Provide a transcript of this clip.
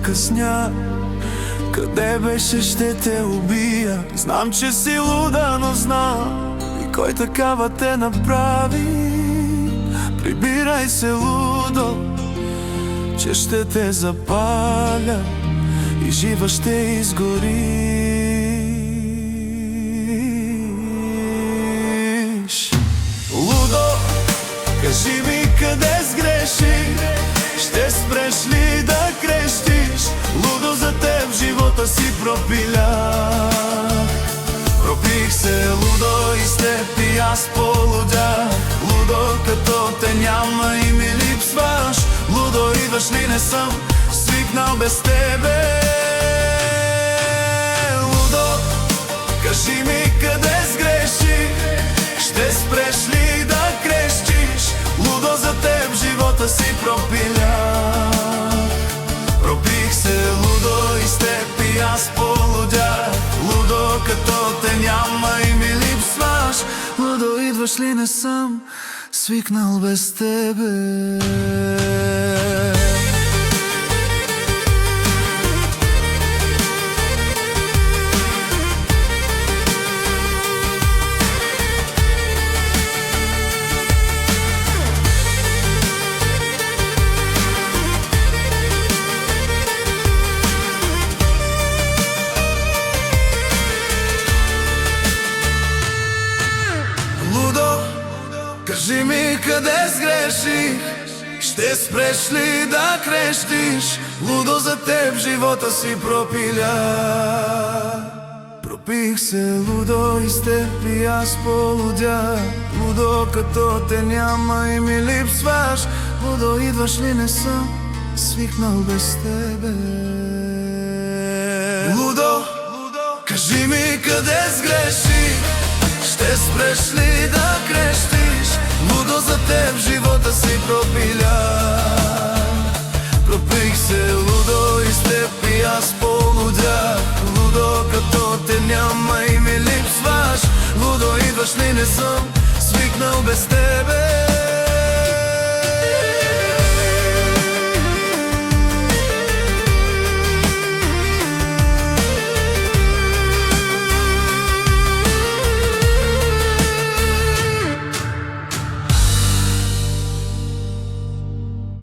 закъсня. Къде беше, ще те убия. Знам, че си луда, но знам и кой такава те направи. Прибирай се, лудо, че ще те запаля и жива ще изгориш. Лудо, кажи ми къде сгреших, ще спреш ли да крещиш? Лудо, за теб живота си пропилях. Пропих се, лудо, и с теб и аз полудях. Лудо, като те няма и ми липсваш. Лудо, идваш ли, не съм свикнал без тебе. Лудо, кажи ми къде сгреших, ще спреш ли да крещиш? Лудо, за теб живота си пропилях. Пропих се, лудо, и с теб и аз полудях. Лудо, като те няма и ми липсваш. Лудо, идваш ли, не съм свикнал без тебе. Кажи ми къде сгреших, ще спреш ли да крещиш? Лудо, за теб живота си пропиля. Пропих се, лудо, и с теб и аз полудях. Лудо, като те няма и ми липсваш. Лудо, идваш ли, не съм свикнал без тебе. Лудо, кажи ми къде сгреших, ще спреш ли да крещиш? Лудо, за теб живота си пропиля. Пропих се, лудо, и с теб и аз полудях. Лудо, като те няма и ми липсваш. Лудо, идваш ли, не съм свикнал без теб.